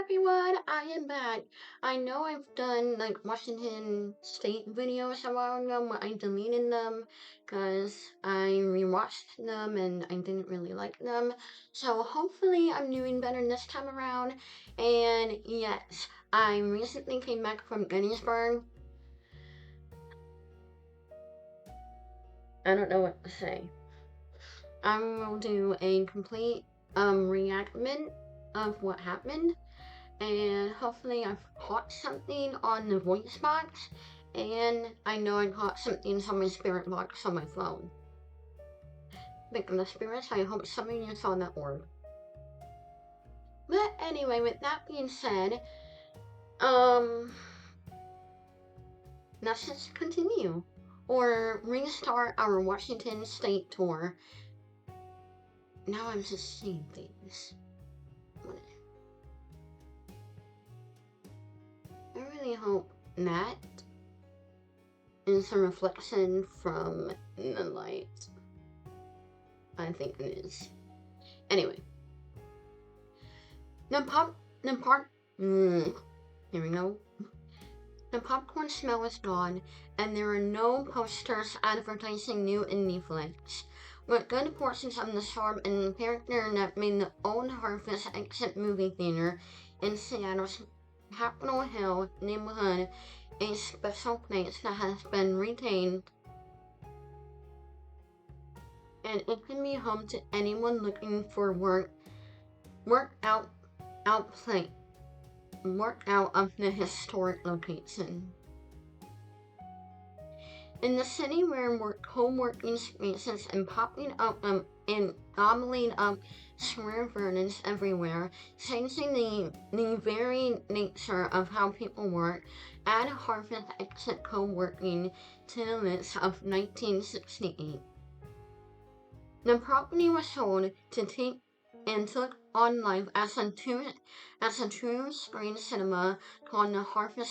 everyone, I am back. I know I've done like Washington State videos a while ago, but I deleted them because I rewatched them and I didn't really like them. So hopefully I'm doing better this time around. And yes, I recently came back from Gettysburg. I don't know what to say. I will do a complete reenactment of what happened, and hopefully I've caught something on the voice box, and I know I caught something from my spirit box on my phone. Speaking of spirits, I hope some of you saw that orb. But anyway, with that being said, um, let's just continue. Or restart our Washington State tour. Now I'm just seeing things. I really hope that is a reflection from the light. I think it is. Anyway. The pop, the part, here we go. The popcorn smell is gone, and there are no posters advertising new indie flicks. With good portions of the charm and character that made the old Harvest Exit movie theater in Seattle's Capitol Hill neighborhood a special place that has been retained, and it can be home to anyone looking for work out of the historic location. In the city where co-working spaces and popping up and gobbling up square verdants everywhere, changing the very nature of how people work, add Harvest Exit Co-working to the list of 1968. The property was sold to take and took on life as a true screen cinema called the Harvard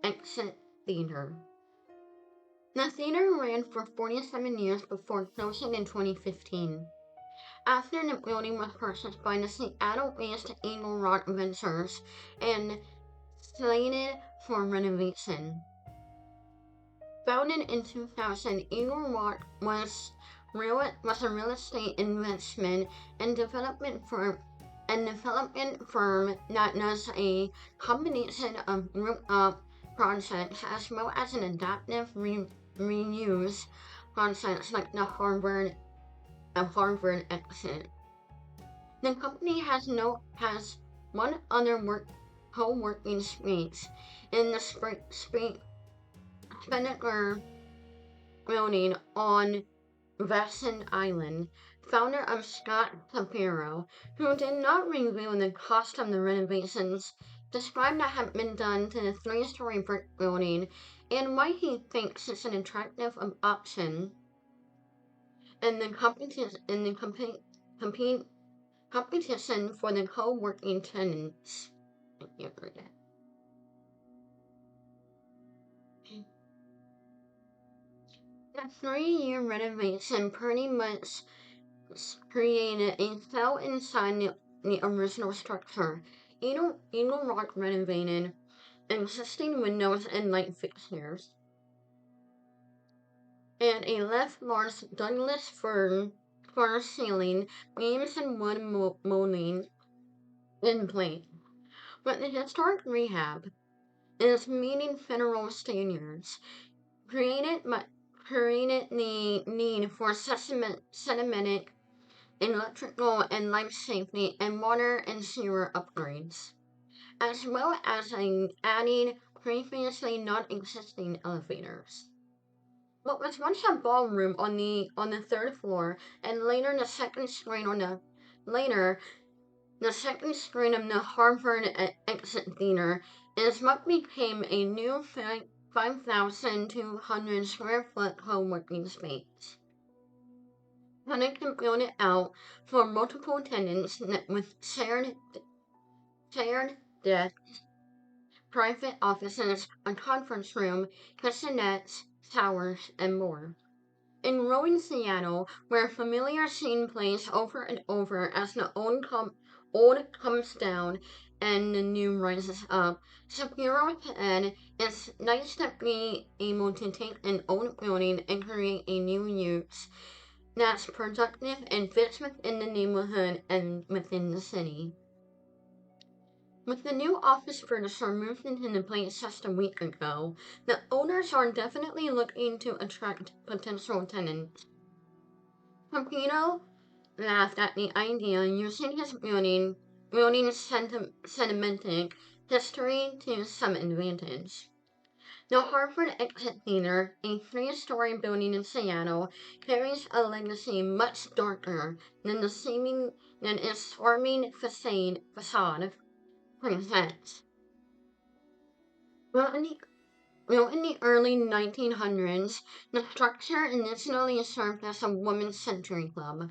Exit Theater. The theater ran for 47 years before closing in 2015. After the building was purchased by the Seattle-based Eagle Rock Ventures and slated for renovation. Founded in 2000, Eagle Rock was a real estate investment and development firm that does a combination of group-up projects as well as an adaptive reuse projects like the Harvard Exit. The company has one other co-working space in the Spinnaker building on Vasson Island. Founder of Scott Shapiro, who did not reveal the cost of the renovations, described that have been done to the three-story brick building and why he thinks it's an attractive option in the competition for the co-working tenants. I can't read that. The 3-year renovation pretty much created a cell inside the original structure. Eagle Rock renovated existing windows and light fixtures, and a left large Douglas fir ceiling, beams and wood molding in place. But the historic rehab is meeting federal standards, created the need for systematic electrical and life safety and water and sewer upgrades, as well as adding previously non-existing elevators. What was once a ballroom on the 3rd floor, and later the second screen of the Harvard Exit Theater, is what became a new 5,200 square foot co-working space. Tenant can build it out for multiple tenants with shared desks, private offices, a conference room, kitchenettes, showers, and more. In ruined Seattle, where a familiar scene plays over and over as the old comes down and the new rises up, Shapiro said, "It's nice to be able to take an old building and create a new use that's productive and fits within the neighborhood and within the city." With the new office furniture moved into the place just a week ago, the owners are definitely looking to attract potential tenants. Papino laughed at the idea, using his sentimental history to some advantage. The Hartford Exit Theater, a three-story building in Seattle, carries a legacy much darker than its swarming facade presents. Well, in the early 1900s, the structure initially served as a women's century club,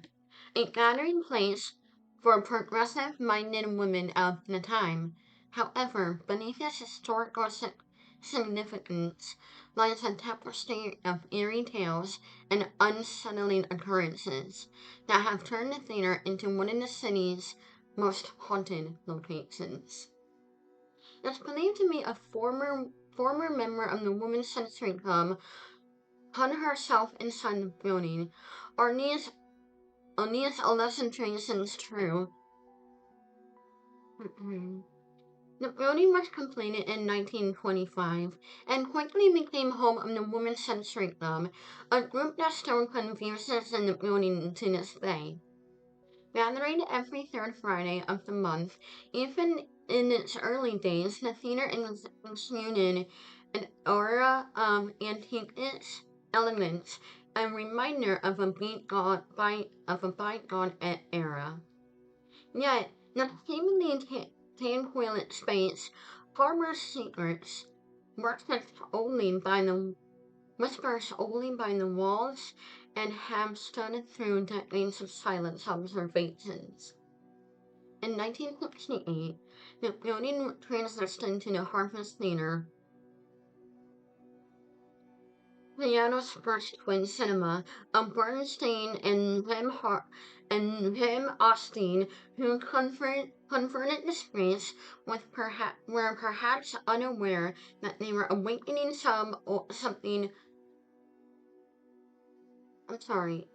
a gathering place for progressive-minded women of the time. However, beneath its historical significance lies a tapestry of eerie tales and unsettling occurrences that have turned the theater into one of the city's most haunted locations. It's believed to be a former member of the Women's Century Club hung herself inside the building. Are these illustrations true? The building was completed in 1925 and quickly became home of the Women's Century Club, a group that still converses in the building to this day. Gathering every third Friday of the month, even in its early days, the theater exuded an aura of antiqueness elements, a reminder of a bygone era. Yet, the seemingly tranquil space harbors secrets, whispers only by the walls, and have stood through decades of silent observations. In 1968, the building transitioned to the Harvest Theater, Seattle's first twin cinema, of Bernstein and Jim Austin, who converted the space were perhaps unaware that they were awakening something. I'm sorry.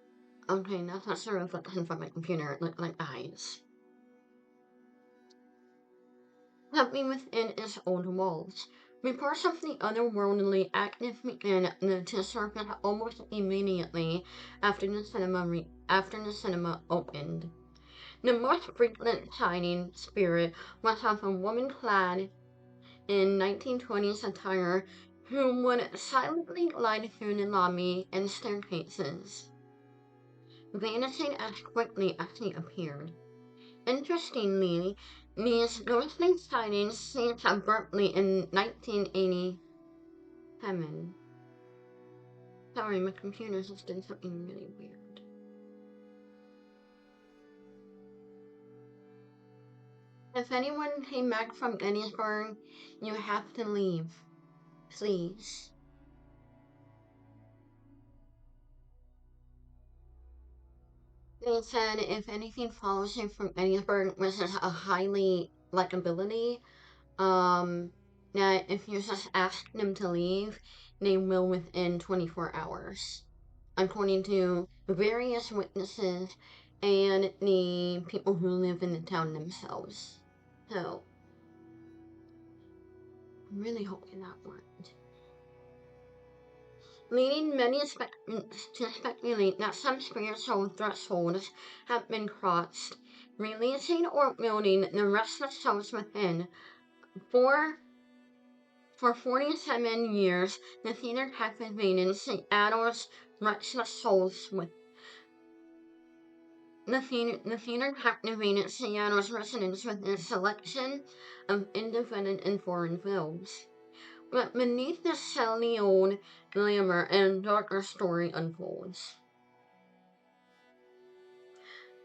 Okay, that's not a reflection from my computer. It looked like eyes. Something within its old walls. Reports of the otherworldly active began to surface almost immediately after the cinema opened. The most frequent shining spirit was of a woman clad in 1920s attire who would silently glide through the lobby and staircases, vanishing as quickly as she appeared. Interestingly, these ghostly sightings ceased abruptly in 1987. Sorry, my computer's just doing something really weird. If anyone came back from Gettysburg, you have to leave. Please. They said if anything follows you from Gettysburg, which is a highly likability, um, that if you just ask them to leave, they will within 24 hours, according to various witnesses and the people who live in the town themselves. So, I'm really hoping that worked. Leading many to speculate that some spiritual thresholds have been crossed, releasing or building the restless souls within. For For 47 years, the theater captivated Seattle's restless souls with the theater captivated Seattle's residents with its selection of independent and foreign films. But beneath the silly old glamour, and darker story unfolds.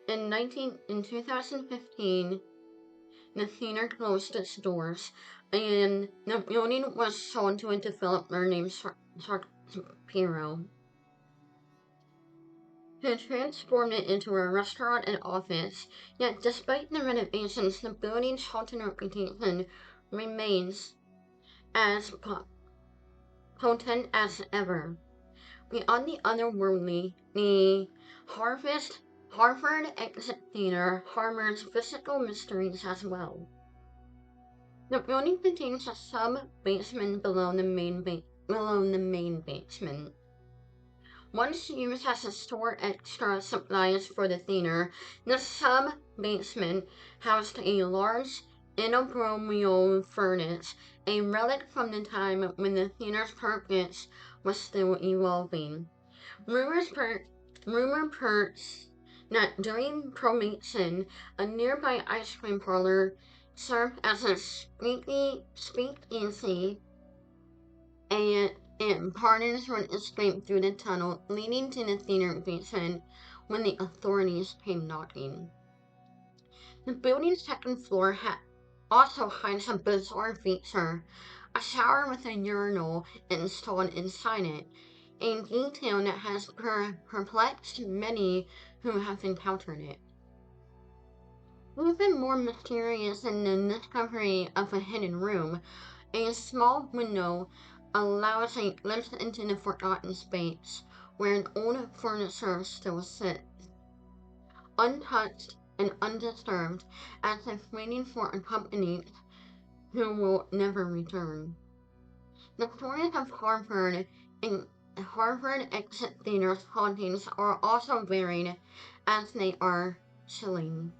In 2015, the theater closed its doors, and the building was sold to a developer named Shapiro. who transformed it into a restaurant and office. Yet, despite the renovations, the building's haunted reputation remains as potent as ever. Beyond the otherworldly, the Harvest Harvard Exit Theater harbors physical mysteries as well. The building contains a sub-basement below the main basement. Once used as a store extra supplies for the theater, the sub-basement housed a large Inobromio furnace, a relic from the time when the theater's purpose was still evolving. Rumors per rumor perks that during Prohibition, a nearby ice cream parlor served as a speakeasy and pardons would escape through the tunnel leading to the theater basement when the authorities came knocking. The building's second floor also hides a bizarre feature, a shower with a urinal installed inside it, a detail that has perplexed many who have encountered it. Even more mysterious than the discovery of a hidden room, a small window allows a glimpse into the forgotten space where an old furniture still sits, untouched and undisturbed, as if waiting for a company who will never return. The stories of Harvard Exit Theater's hauntings are also varied as they are chilling.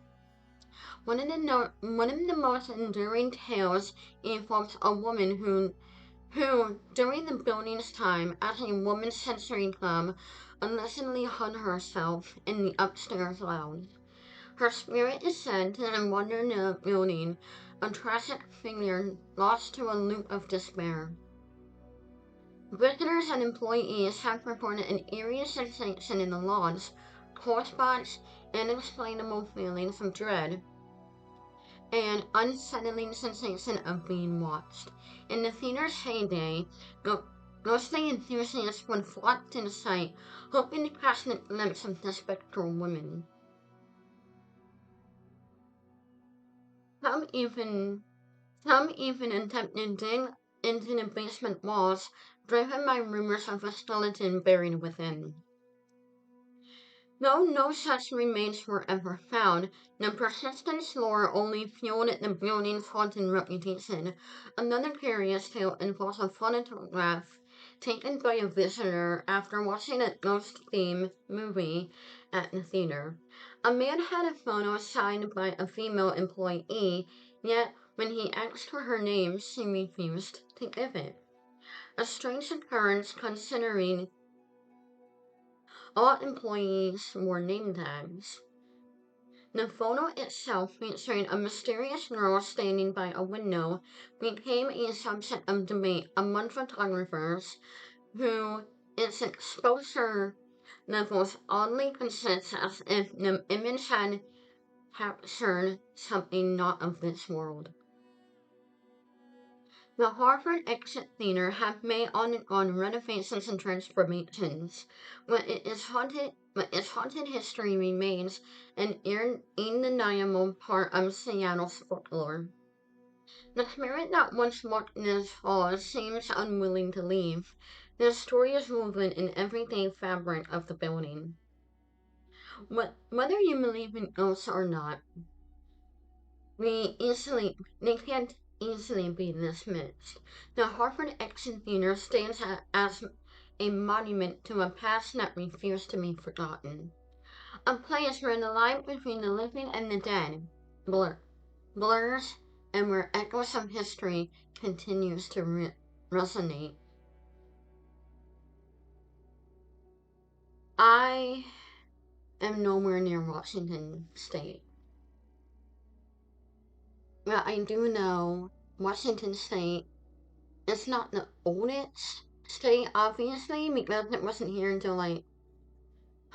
One of the most enduring tales involves a woman who, during the building's time as a women's sensory club, allegedly hung herself in the upstairs lounge. Her spirit is said to have wandered the building, a tragic figure lost to a loop of despair. Visitors and employees have reported an eerie sensation in the lawns, cold spots, inexplainable feelings of dread, and unsettling sensation of being watched. In the theater's heyday, ghostly enthusiasts would flock to the site, hoping to catch a glimpse of the spectral woman. Some even Some even attempted to dig into the basement walls, driven by rumors of a skeleton buried within. Though no such remains were ever found, the persistent lore only fueled the building's haunted reputation. Another curious tale involves a photograph taken by a visitor after watching a ghost-themed movie at the theater. A man had a photo signed by a female employee, yet when he asked for her name, she refused to give it. A strange occurrence considering all employees wore name tags. The photo itself, featuring a mysterious girl standing by a window, became a subject of debate among photographers who its exposure levels oddly consist as if the image had captured something not of this world. The Harvard Exit Theater have made on renovations and transformations, but its haunted history remains an undeniable part of Seattle's folklore. The spirit that once walked this hall seems unwilling to leave. The story is woven in everyday fabric of the building. Whether you believe in ghosts or not, they can't easily be dismissed. The Harvard Exit Theater stands as a monument to a past that refused to be forgotten. A place where the line between the living and the dead blurs, and where echoes of history continues to resonate. I am nowhere near Washington State. But I do know Washington State is not the oldest state, obviously, because it wasn't here until like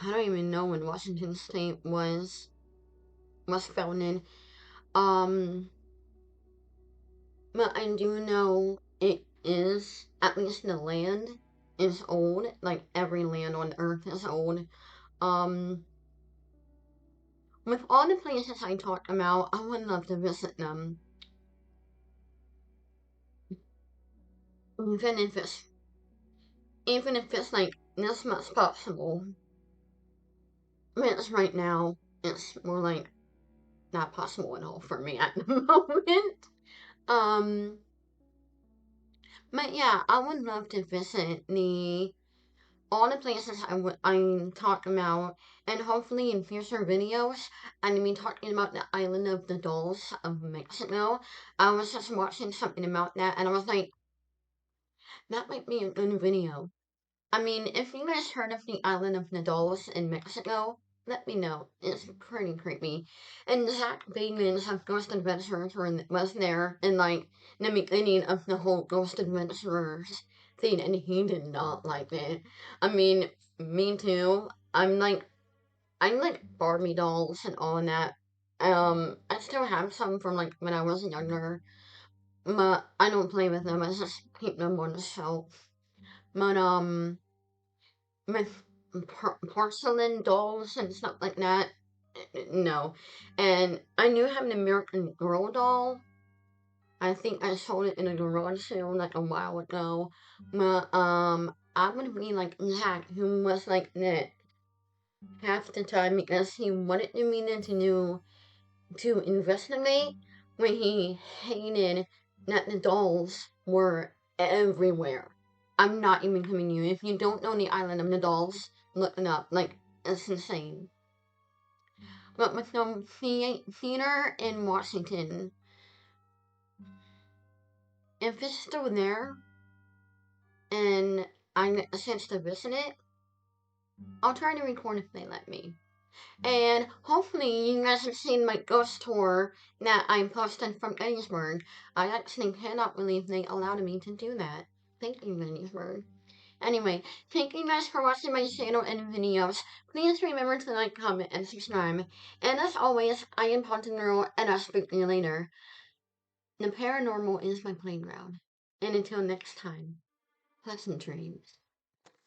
I don't even know when Washington State was founded. Um, but I do know it is, at least the land is old. Like every land on Earth is old. With all the places I talked about, I would love to visit them. Even if it's even if it's like this much possible. Because right now it's more like not possible at all for me at the moment. Um but yeah, I would love to visit the all the places I'm talking about, and hopefully in future videos, I'm gonna be talking about the island of the dolls of Mexico. I was just watching something about that, and I was like, that might be a good video. I mean, if you guys heard of the island of the dolls in Mexico, let me know. It's pretty creepy. And Zach Bagans of Ghost Adventurers was there in like the beginning of the whole Ghost Adventurers thing, and he did not like it. I mean, me too. I'm like Barbie dolls and all of that. I still have some from like when I was younger, but I don't play with them. I just keep them on the shelf. But with porcelain dolls and stuff like that. No. And I knew having an American Girl doll. I think I sold it in a garage sale like a while ago. But I'm gonna be like Zach, who was like that half the time because he wanted me to investigate when he hated that the dolls were everywhere. I'm not even kidding you. If you don't know the island of the dolls, look it up. Like, it's insane. But with the theater in Washington, if it's still there and I get a chance to visit it, I'll try to record if they let me. And hopefully you guys have seen my ghost tour that I posted from Gettysburg. I actually cannot believe they allowed me to do that. Thank you, Gettysburg. Anyway, thank you guys for watching my channel and videos. Please remember to like, comment, and subscribe. And as always, I am Haunted Girl, and I'll speak to you later. The paranormal is my playground. And until next time, pleasant dreams.